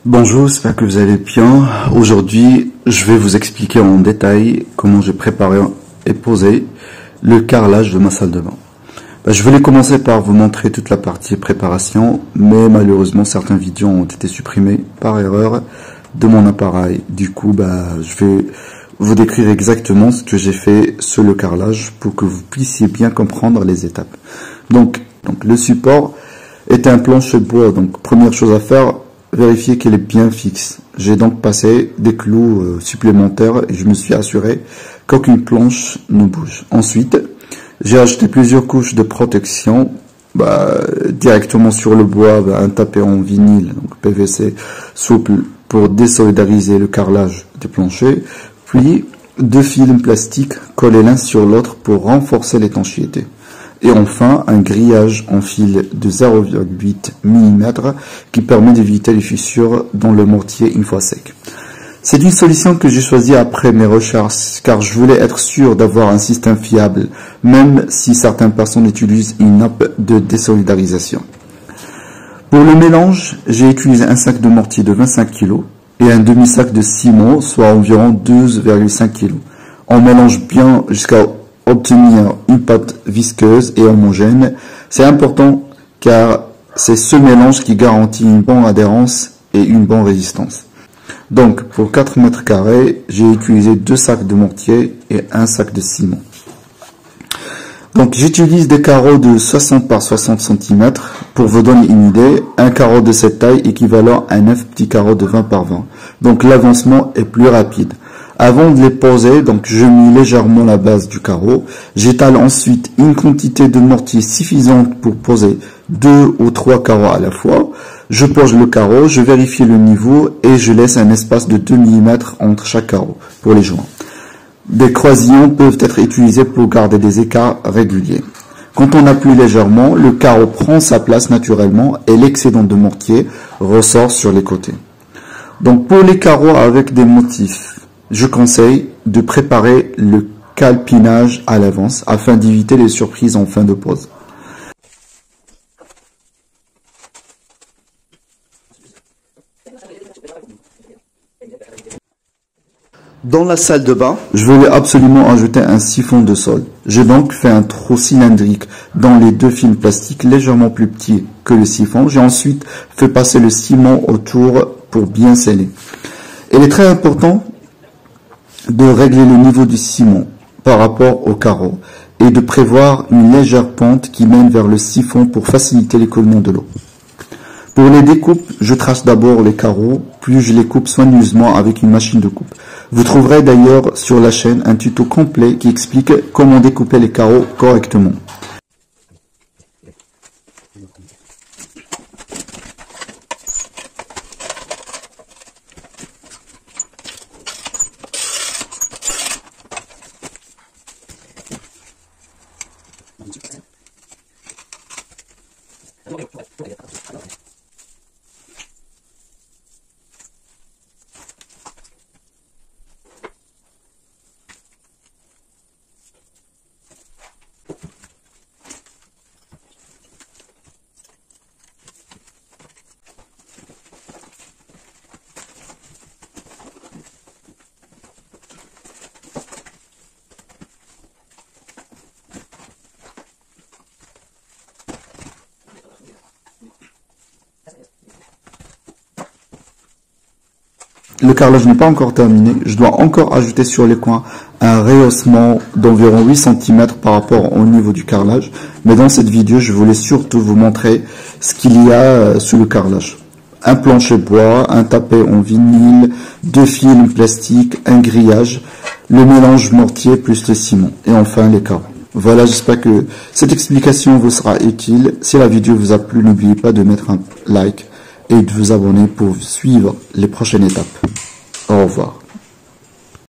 Bonjour, j'espère que vous allez bien. Aujourd'hui, je vais vous expliquer en détail comment j'ai préparé et posé le carrelage de ma salle de bain. Je voulais commencer par vous montrer toute la partie préparation, mais malheureusement certaines vidéos ont été supprimées par erreur de mon appareil. Du coup, je vais vous décrire exactement ce que j'ai fait sur le carrelage pour que vous puissiez bien comprendre les étapes. Donc le support est un plancher de bois. Donc première chose à faire, vérifier qu'elle est bien fixe. J'ai donc passé des clous supplémentaires et je me suis assuré qu'aucune planche ne bouge. Ensuite, j'ai acheté plusieurs couches de protection directement sur le bois, un tapis en vinyle, donc PVC souple pour désolidariser le carrelage des planchers, puis 2 films plastiques collés l'un sur l'autre pour renforcer l'étanchéité. Et enfin, un grillage en fil de 0,8 mm qui permet d'éviter les fissures dans le mortier une fois sec. C'est une solution que j'ai choisie après mes recherches car je voulais être sûr d'avoir un système fiable, même si certaines personnes utilisent une nappe de désolidarisation. Pour le mélange, j'ai utilisé un sac de mortier de 25 kg et un demi-sac de ciment, soit environ 12,5 kg. On mélange bien jusqu'à obtenir une pâte visqueuse et homogène. C'est important car c'est ce mélange qui garantit une bonne adhérence et une bonne résistance. Donc pour 4 mètres carrés, j'ai utilisé 2 sacs de mortier et un sac de ciment. Donc j'utilise des carreaux de 60 par 60 cm. Pour vous donner une idée, un carreau de cette taille équivalent à 9 petits carreaux de 20 par 20. Donc l'avancement est plus rapide. Avant de les poser, donc je mets légèrement la base du carreau. J'étale ensuite une quantité de mortier suffisante pour poser 2 ou 3 carreaux à la fois. Je pose le carreau, je vérifie le niveau et je laisse un espace de 2 mm entre chaque carreau pour les joints. Des croisillons peuvent être utilisés pour garder des écarts réguliers. Quand on appuie légèrement, le carreau prend sa place naturellement et l'excédent de mortier ressort sur les côtés. Donc pour les carreaux avec des motifs, je conseille de préparer le calpinage à l'avance afin d'éviter les surprises en fin de pose. Dans la salle de bain, je voulais absolument ajouter un siphon de sol. J'ai donc fait un trou cylindrique dans les 2 fils plastiques légèrement plus petits que le siphon. J'ai ensuite fait passer le ciment autour pour bien sceller. Il est très important de régler le niveau du ciment par rapport au carreau et de prévoir une légère pente qui mène vers le siphon pour faciliter l'écoulement de l'eau. Pour les découpes, je trace d'abord les carreaux, puis je les coupe soigneusement avec une machine de coupe. Vous trouverez d'ailleurs sur la chaîne un tuto complet qui explique comment découper les carreaux correctement. Le carrelage n'est pas encore terminé, je dois encore ajouter sur les coins un rehaussement d'environ 8 cm par rapport au niveau du carrelage. Mais dans cette vidéo, je voulais surtout vous montrer ce qu'il y a sous le carrelage. Un plancher bois, un tapis en vinyle, 2 films plastiques, un grillage, le mélange mortier plus le ciment et enfin les carreaux. Voilà, j'espère que cette explication vous sera utile. Si la vidéo vous a plu, n'oubliez pas de mettre un like et de vous abonner pour suivre les prochaines étapes. Au revoir.